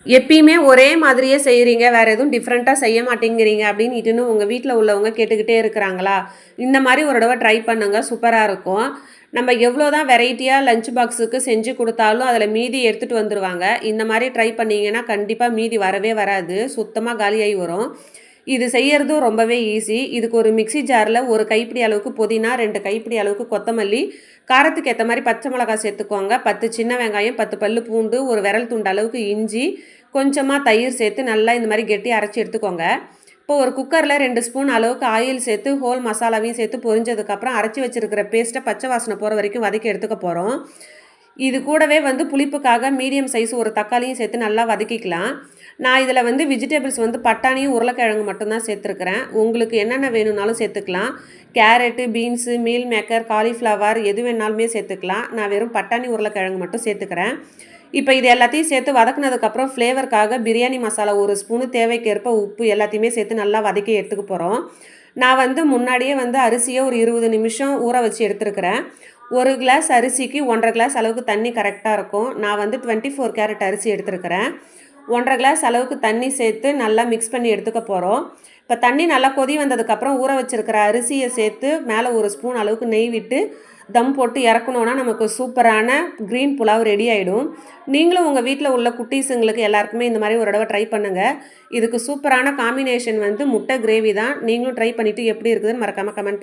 எப்பயுமே ஒரே மாதிரியே செய்கிறீங்க, வேறு எதுவும் டிஃப்ரெண்ட்டாக செய்ய மாட்டேங்கிறீங்க அப்படின்னுட்டுன்னு உங்கள் வீட்டில் உள்ளவங்க கேட்டுக்கிட்டே இருக்கிறாங்களா? இந்த மாதிரி ஒரு தடவை ட்ரை பண்ணுங்க, சூப்பராக இருக்கும். நம்ம எவ்வளோ தான் வெரைட்டியாக லஞ்ச் பாக்ஸுக்கு செஞ்சு கொடுத்தாலும் அதில் மீதி எடுத்துகிட்டு வந்துடுவாங்க. இந்த மாதிரி ட்ரை பண்ணிங்கன்னா கண்டிப்பாக மீதி வரவே வராது, சுத்தமாக காலியாகி வரும். இது செய்யறதும் ரொம்பவே ஈஸி. இதுக்கு ஒரு மிக்ஸி ஜாரில் ஒரு கைப்பிடி அளவுக்கு புதினா, 2 கைப்பிடி அளவுக்கு கொத்தமல்லி, காரத்துக்கு ஏற்ற மாதிரி பச்சை மிளகாய் சேர்த்துக்கோங்க. 10 சின்ன வெங்காயம், 10 பல்லு பூண்டு, ஒரு விரல் துண்டு அளவுக்கு இஞ்சி, கொஞ்சமாக தயிர் சேர்த்து நல்லா இந்த மாதிரி கெட்டி அரைச்சி எடுத்துக்கோங்க. இப்போ ஒரு குக்கரில் 2 ஸ்பூன் அளவுக்கு ஆயில் சேர்த்து ஹோல் மசாலாவையும் சேர்த்து பொரிஞ்சதுக்கப்புறம் அரைச்சி வச்சிருக்கிற பேஸ்ட்டை பச்சை வாசனை போகிற வரைக்கும் வதக்கி எடுத்துக்க போகிறோம். இது கூடவே வந்து புளிப்புக்காக மீடியம் சைஸ் ஒரு தக்காளியும் சேர்த்து நல்லா வதக்கிக்கலாம். நான் இதில் வந்து வெஜிடபிள்ஸ் வந்து பட்டாணியும் உருளைக்கிழங்கு மட்டும்தான் சேர்த்துருக்குறேன். உங்களுக்கு என்னென்ன வேணும்னாலும் சேர்த்துக்கலாம். Carrot, beans, meal maker, cauliflower எது வேணாலுமே சேர்த்துக்கலாம். நான் வெறும் பட்டாணி உருளைக்கிழங்கு மட்டும் சேர்த்துக்கிறேன். இப்போ இது எல்லாத்தையும் சேர்த்து வதக்குனதுக்கப்புறம் ஃப்ளேவருக்காக பிரியாணி மசாலா 1 ஸ்பூனு, தேவைக்கேற்ப உப்பு எல்லாத்தையுமே சேர்த்து நல்லா வதக்கி எடுத்துக்க போகிறோம். நான் வந்து முன்னாடியே வந்து அரிசியை ஒரு 20 நிமிஷம் ஊற வச்சு எடுத்துருக்கிறேன். 1 கிளாஸ் அரிசிக்கு 1 1/2 கிளாஸ் அளவுக்கு தண்ணி கரெக்டாக இருக்கும். நான் வந்து 24 கேரட் அரிசி எடுத்துருக்கிறேன். 1 1/2 கிளாஸ் அளவுக்கு தண்ணி சேர்த்து நல்லா மிக்ஸ் பண்ணி எடுத்துக்க போகிறோம். இப்போ தண்ணி நல்லா கொதி வந்ததுக்கப்புறம் ஊற வச்சுருக்கிற அரிசியை சேர்த்து மேலே 1 ஸ்பூன் அளவுக்கு நெய் விட்டு தம் போட்டு இறக்கணுன்னா நமக்கு சூப்பரான க்ரீன் புலாவ் ரெடி ஆகிடும். நீங்களும் உங்கள் வீட்டில் உள்ள குட்டீஸுங்களுக்கு எல்லாருக்குமே இந்த மாதிரி ஒரு தடவை ட்ரை பண்ணுங்கள். இதுக்கு சூப்பரான காம்பினேஷன் வந்து முட்டை கிரேவி தான். நீங்களும் ட்ரை பண்ணிவிட்டு எப்படி இருக்குதுன்னு மறக்காமல் கமெண்ட் பண்ணுங்கள்.